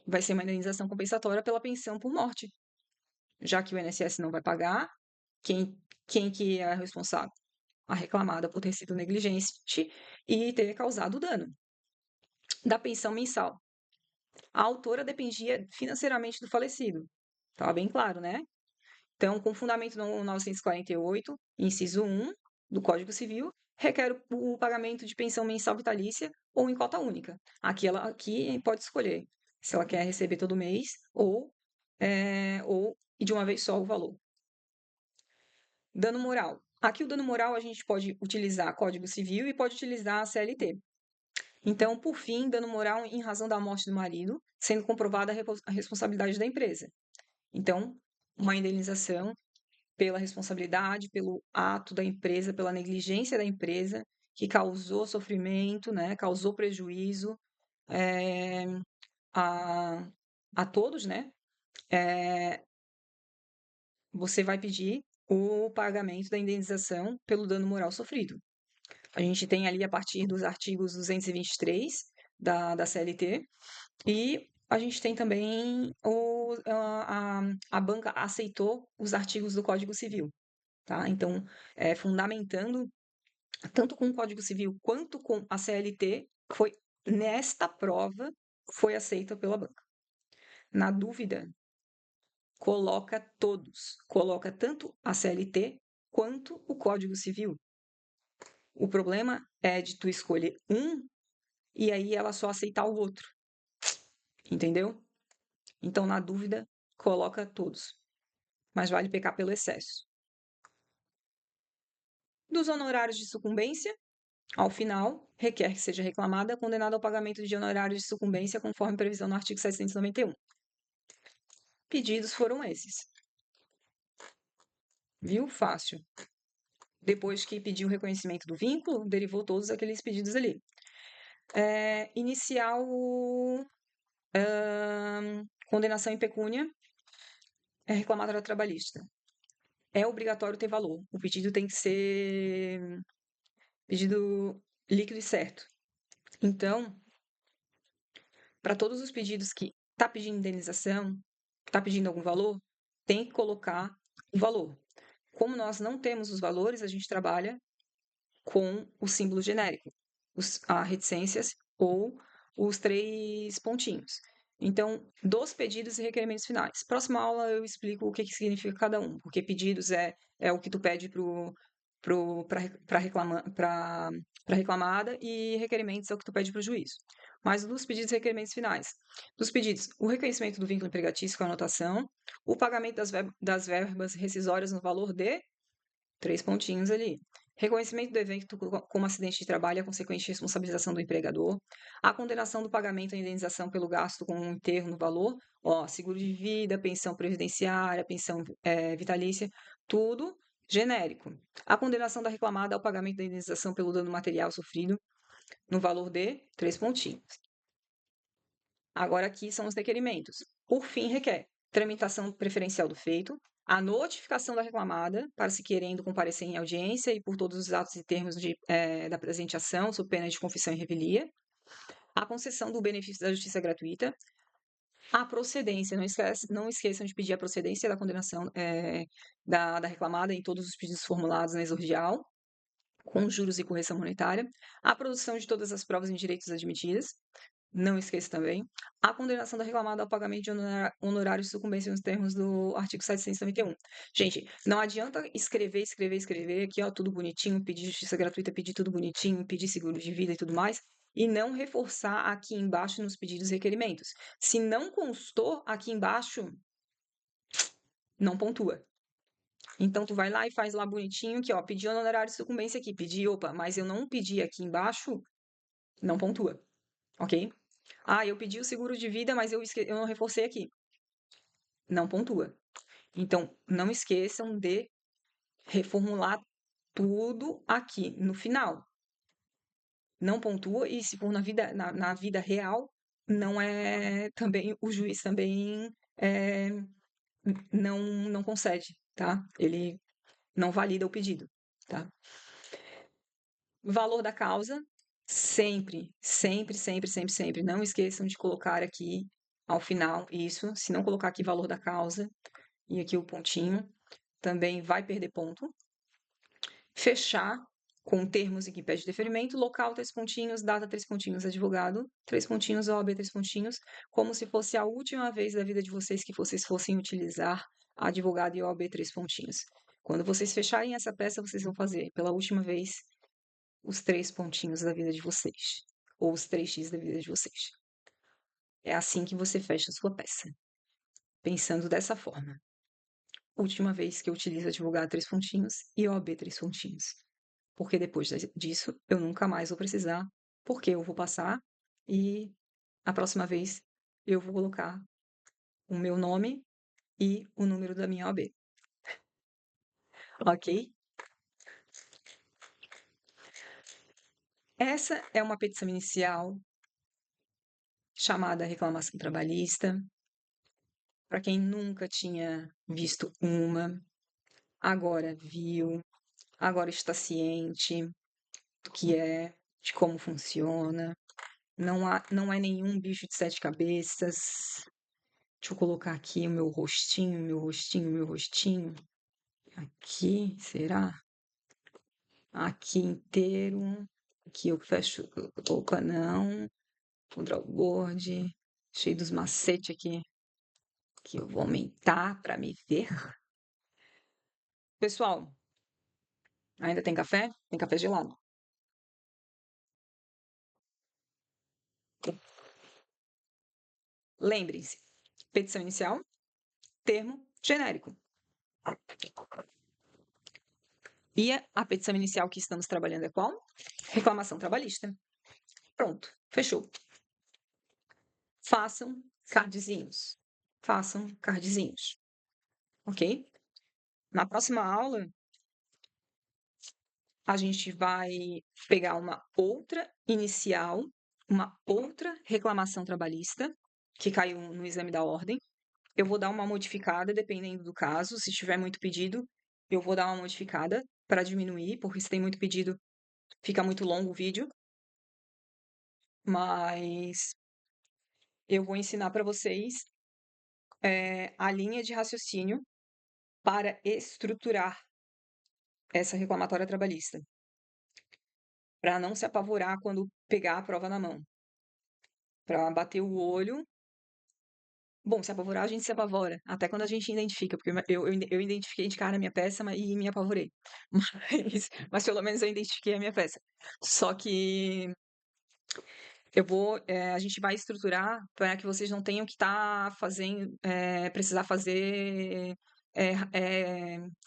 Vai ser uma indenização compensatória pela pensão por morte. já que o INSS não vai pagar, quem que é a responsável? A reclamada por ter sido negligente e ter causado dano. Da pensão mensal. A autora dependia financeiramente do falecido. Estava bem claro, né? Então, com fundamento no 948, inciso 1 do Código Civil, requer o pagamento de pensão mensal vitalícia ou em cota única. Aqui ela aqui pode escolher se ela quer receber todo mês ou e de uma vez só o valor. Dano moral. Aqui o dano moral a gente pode utilizar Código Civil e pode utilizar a CLT. Então, por fim, dano moral em razão da morte do marido, sendo comprovada a responsabilidade da empresa. Então, uma indenização pela responsabilidade, pelo ato da empresa, pela negligência da empresa, que causou sofrimento, né, causou prejuízo eh, a, a todos, né? Você vai pedir o pagamento da indenização pelo dano moral sofrido. A gente tem ali a partir dos artigos 223 da CLT, e a gente tem também a banca aceitou os artigos do Código Civil, tá? Então, fundamentando tanto com o Código Civil quanto com a CLT, foi nesta prova foi aceita pela banca. Na dúvida, coloca todos, coloca tanto a CLT quanto o Código Civil. O problema é de tu escolher um e aí ela só aceitar o outro, entendeu? Então, na dúvida, coloca todos, mas vale pecar pelo excesso. Dos honorários de sucumbência, ao final, requer que seja reclamada condenada ao pagamento de honorários de sucumbência conforme previsão no artigo 791. Pedidos foram esses. Viu? Fácil. Depois que pediu o reconhecimento do vínculo, derivou todos aqueles pedidos ali. Inicial condenação em pecúnia é reclamatória trabalhista. É obrigatório ter valor. O pedido tem que ser pedido líquido e certo. Então, para todos os pedidos que está pedindo indenização, está pedindo algum valor, tem que colocar o valor. Como nós não temos os valores, a gente trabalha com o símbolo genérico, as reticências ou os 3 pontinhos. Então, dos pedidos e requerimentos finais. Próxima aula eu explico o que significa cada um, porque pedidos é o que tu pede para reclamada e requerimentos é o que tu pede para o juízo. Mas dos pedidos e requerimentos finais. Dos pedidos, o reconhecimento do vínculo empregatício com anotação, o pagamento das verbas rescisórias no valor de 3 pontinhos ali. Reconhecimento do evento como acidente de trabalho e a consequente responsabilização do empregador. A condenação do pagamento da indenização pelo gasto com um enterro no valor. Seguro de vida, pensão previdenciária, pensão vitalícia, tudo genérico. A condenação da reclamada ao pagamento da indenização pelo dano material sofrido no valor de 3 pontinhos. Agora aqui são os requerimentos. Por fim, requer tramitação preferencial do feito, a notificação da reclamada para se querendo comparecer em audiência e por todos os atos e termos da presente ação, sob pena de confissão e revelia, a concessão do benefício da justiça gratuita, a procedência, não esqueçam de pedir a procedência da condenação da reclamada em todos os pedidos formulados na exordial, com juros e correção monetária, a produção de todas as provas em direitos admitidas, não esqueça também a condenação da reclamada ao pagamento de honorários de sucumbência nos termos do artigo 791. Gente, não adianta escrever aqui, ó, tudo bonitinho, pedir justiça gratuita, pedir tudo bonitinho, pedir seguro de vida e tudo mais, e não reforçar aqui embaixo nos pedidos e requerimentos. Se não constou aqui embaixo, não pontua. Então, tu vai lá e faz lá bonitinho, que ó, pedi honorário de sucumbência aqui, pedi, opa, mas eu não pedi aqui embaixo, não pontua, ok? Eu pedi o seguro de vida, mas eu não reforcei aqui. Não pontua. Então, não esqueçam de reformular tudo aqui no final. Não pontua, e se for na vida real, não é também, o juiz também não concede, tá? Ele não valida o pedido, tá? Valor da causa, sempre, sempre, sempre, sempre, sempre. Não esqueçam de colocar aqui ao final isso. Se não colocar aqui valor da causa, e aqui o pontinho, também vai perder ponto. Fechar com termos em que pede deferimento, local, 3 pontinhos, data, 3 pontinhos, advogado, 3 pontinhos, OAB, 3 pontinhos, como se fosse a última vez da vida de vocês que vocês fossem utilizar advogado e OAB, 3 pontinhos. Quando vocês fecharem essa peça, vocês vão fazer pela última vez os 3 pontinhos da vida de vocês, ou os 3x da vida de vocês. É assim que você fecha a sua peça, pensando dessa forma. Última vez que eu utilizo advogado, 3 pontinhos, e OAB, 3 pontinhos. Porque depois disso eu nunca mais vou precisar, porque eu vou passar e a próxima vez eu vou colocar o meu nome e o número da minha OAB. Ok? Essa é uma petição inicial chamada reclamação trabalhista. Para quem nunca tinha visto uma, agora viu, agora está ciente do que é, de como funciona. Não é nenhum bicho de 7 cabeças. Deixa eu colocar aqui o meu rostinho, meu rostinho, meu rostinho. Aqui, será? Aqui inteiro. Aqui eu fecho. Opa, não. O drawboard. Cheio dos macetes aqui. Que eu vou aumentar para me ver. Pessoal, ainda tem café? Tem café gelado. Lembrem-se: petição inicial, termo genérico. E a petição inicial que estamos trabalhando é qual? Reclamação trabalhista. Pronto, fechou. Façam cardzinhos. Façam cardzinhos. Ok? Na próxima aula, a gente vai pegar uma outra inicial, uma outra reclamação trabalhista, que caiu no exame da ordem. Eu vou dar uma modificada, dependendo do caso. Se tiver muito pedido, eu vou dar uma modificada para diminuir, porque se tem muito pedido, fica muito longo o vídeo. Mas eu vou ensinar para vocês a linha de raciocínio para estruturar essa reclamatória trabalhista, para não se apavorar quando pegar a prova na mão, para bater o olho. Bom, se apavorar, a gente se apavora, até quando a gente identifica, porque eu identifiquei de cara a minha peça e me apavorei. Mas pelo menos eu identifiquei a minha peça. Só que a gente vai estruturar para que vocês não tenham que estar fazendo, precisar fazer,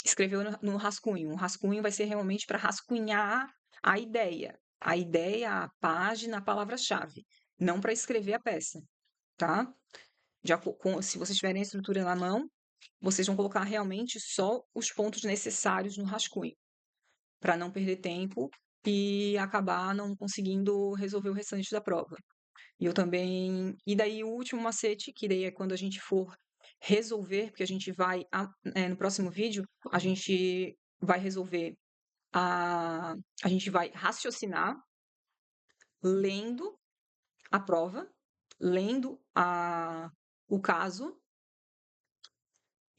escrever no rascunho. O rascunho vai ser realmente para rascunhar a ideia, a página, a palavra-chave, não para escrever a peça, tá? Se vocês tiverem a estrutura na mão, vocês vão colocar realmente só os pontos necessários no rascunho, para não perder tempo e acabar não conseguindo resolver o restante da prova. E eu também. E daí o último macete, que daí é quando a gente for resolver, porque a gente vai. No próximo vídeo, a gente vai resolver a. A gente vai raciocinar lendo a prova, lendo o caso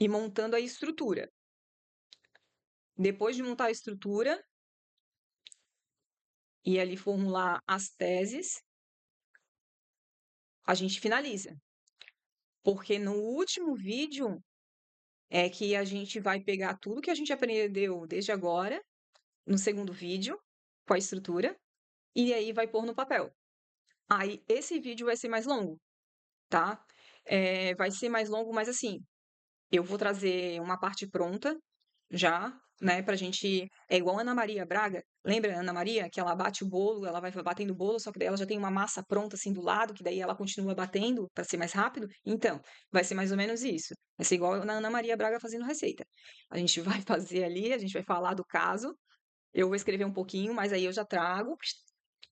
e montando a estrutura. Depois de montar a estrutura e ali formular as teses, a gente finaliza. Porque no último vídeo é que a gente vai pegar tudo que a gente aprendeu desde agora, no segundo vídeo, com a estrutura, e aí vai pôr no papel. Aí esse vídeo vai ser mais longo, tá? Vai ser mais longo, mas assim, eu vou trazer uma parte pronta já, né, pra gente. É igual a Ana Maria Braga. Lembra a Ana Maria? Que ela bate o bolo, ela vai batendo o bolo, só que daí ela já tem uma massa pronta assim do lado, que daí ela continua batendo para ser mais rápido. Então, vai ser mais ou menos isso. Vai ser igual na Ana Maria Braga fazendo receita. A gente vai fazer ali, a gente vai falar do caso, eu vou escrever um pouquinho, mas aí eu já trago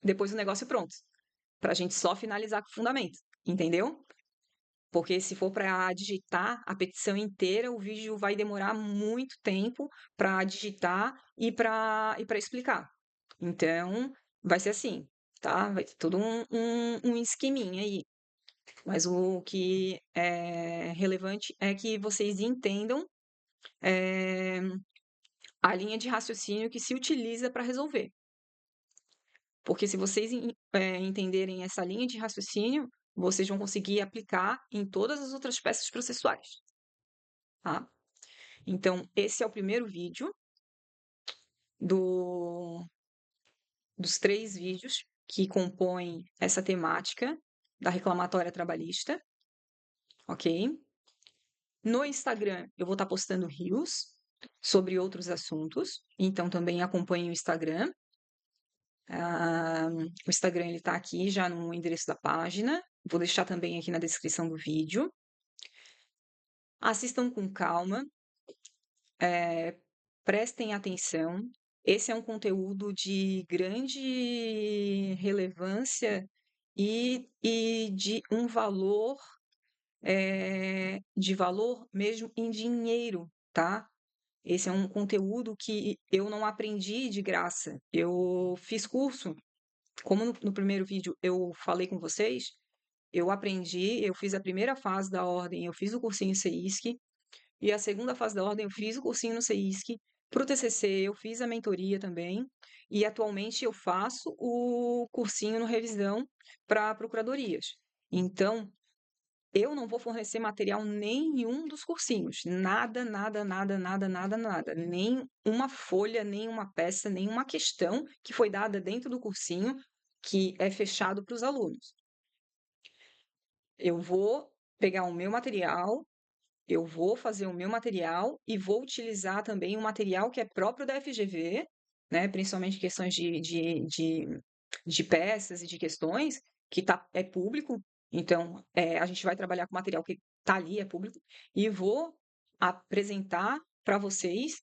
depois o negócio pronto. Pra gente só finalizar com o fundamento, entendeu? Porque se for para digitar a petição inteira, o vídeo vai demorar muito tempo para digitar e para explicar. Então, vai ser assim, tá? Vai ter todo um esqueminha aí. Mas o que é relevante é que vocês entendam eh, a linha de raciocínio que se utiliza para resolver. Porque se vocês entenderem essa linha de raciocínio, vocês vão conseguir aplicar em todas as outras peças processuais, tá? Então, esse é o primeiro vídeo do, dos 3 vídeos que compõem essa temática da reclamatória trabalhista, ok? No Instagram, eu vou estar postando reels sobre outros assuntos, então também acompanhe o Instagram. O Instagram ele está aqui já no endereço da página. Vou deixar também aqui na descrição do vídeo. Assistam com calma, prestem atenção. Esse é um conteúdo de grande relevância e de um valor, de valor mesmo em dinheiro, tá? Esse é um conteúdo que eu não aprendi de graça. Eu fiz curso. Como no primeiro vídeo eu falei com vocês, eu aprendi, eu fiz a primeira fase da ordem, eu fiz o cursinho CEISC, e a segunda fase da ordem eu fiz o cursinho no CEISC. Para o TCC eu fiz a mentoria também, e atualmente eu faço o cursinho no revisão para procuradorias. Então, eu não vou fornecer material nenhum dos cursinhos. Nada, nada, nada, nada, nada, nada. Nem uma folha, nem uma peça, nem uma questão que foi dada dentro do cursinho que é fechado para os alunos. Eu vou pegar o meu material, eu vou fazer o meu material e vou utilizar também o material que é próprio da FGV, né? Principalmente questões de peças e de questões, que é público. Então, a gente vai trabalhar com material que está ali, é público, e vou apresentar para vocês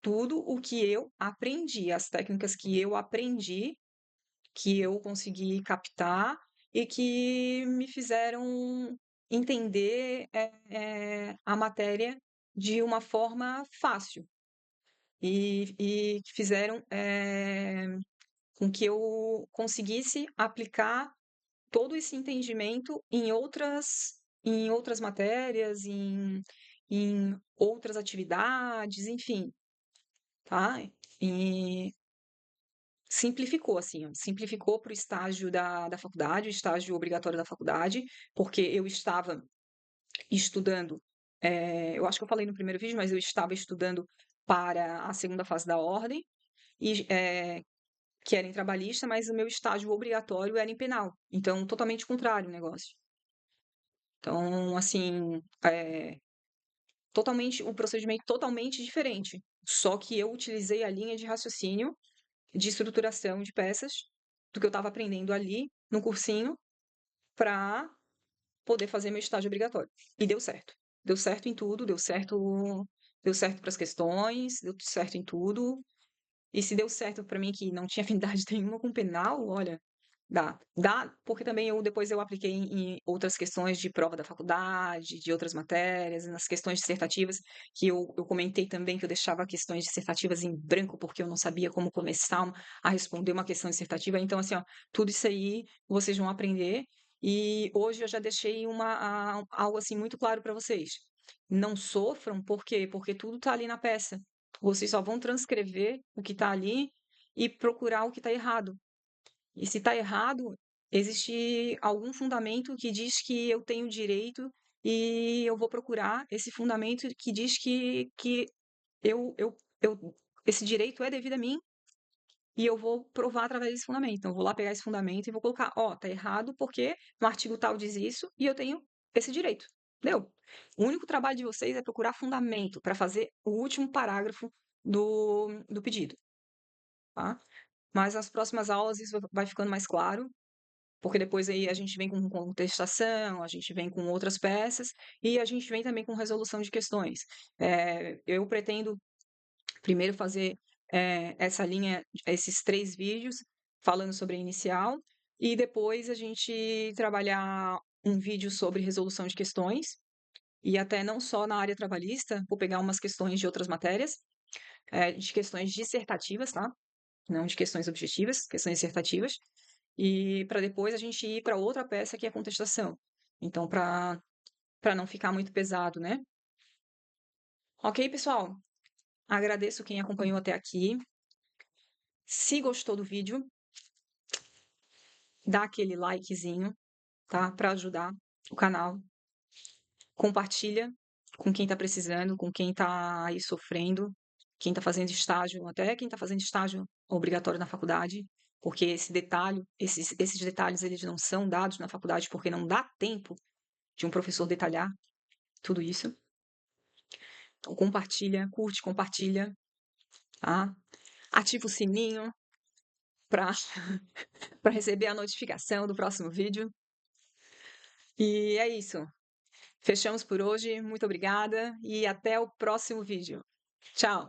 tudo o que eu aprendi, as técnicas que eu aprendi, que eu consegui captar e que me fizeram entender a matéria de uma forma fácil e que fizeram com que eu conseguisse aplicar todo esse entendimento em outras matérias, em outras atividades, enfim, tá? E simplificou, assim, ó, simplificou para o estágio da faculdade, o estágio obrigatório da faculdade, porque eu estava estudando, eu acho que eu falei no primeiro vídeo, mas eu estava estudando para a segunda fase da ordem, e, que era em trabalhista, mas o meu estágio obrigatório era em penal. Então, totalmente contrário o negócio. Então, assim, o procedimento totalmente diferente. Só que eu utilizei a linha de raciocínio de estruturação de peças do que eu estava aprendendo ali no cursinho para poder fazer meu estágio obrigatório. E deu certo. Deu certo em tudo, deu certo para as questões, deu certo em tudo. E se deu certo para mim que não tinha afinidade nenhuma com penal, olha, dá, porque também depois eu apliquei em outras questões de prova da faculdade, de outras matérias, nas questões dissertativas, que eu comentei também que eu deixava questões dissertativas em branco, porque eu não sabia como começar a responder uma questão dissertativa. Então, assim, ó, tudo isso aí vocês vão aprender. E hoje eu já deixei algo assim muito claro para vocês. Não sofram, por quê? Porque tudo está ali na peça. Vocês só vão transcrever o que está ali e procurar o que está errado. E se está errado, existe algum fundamento que diz que eu tenho direito e eu vou procurar esse fundamento que diz que esse direito é devido a mim e eu vou provar através desse fundamento. Então, eu vou lá pegar esse fundamento e vou colocar, ó, tá errado porque no artigo tal diz isso e eu tenho esse direito. Entendeu? O único trabalho de vocês é procurar fundamento para fazer o último parágrafo do pedido, tá? Mas nas próximas aulas isso vai ficando mais claro, porque depois aí a gente vem com contestação, a gente vem com outras peças e a gente vem também com resolução de questões. Eu pretendo primeiro fazer essa linha, esses 3 vídeos falando sobre a inicial e depois a gente trabalhar um vídeo sobre resolução de questões e até não só na área trabalhista, vou pegar umas questões de outras matérias, de questões dissertativas, tá? Não de questões objetivas, questões dissertativas, e para depois a gente ir para outra peça que é a contestação. Então, para não ficar muito pesado, né? Ok, pessoal? Agradeço quem acompanhou até aqui. Se gostou do vídeo, dá aquele likezinho, tá? Para ajudar o canal. Compartilha com quem está precisando, com quem está aí sofrendo, quem está fazendo estágio, até quem está fazendo estágio obrigatório na faculdade, porque esses detalhes, eles não são dados na faculdade porque não dá tempo de um professor detalhar tudo isso. Então, compartilha, curte, compartilha, tá? Ativa o sininho para para receber a notificação do próximo vídeo. E é isso. Fechamos por hoje. Muito obrigada e até o próximo vídeo. Tchau!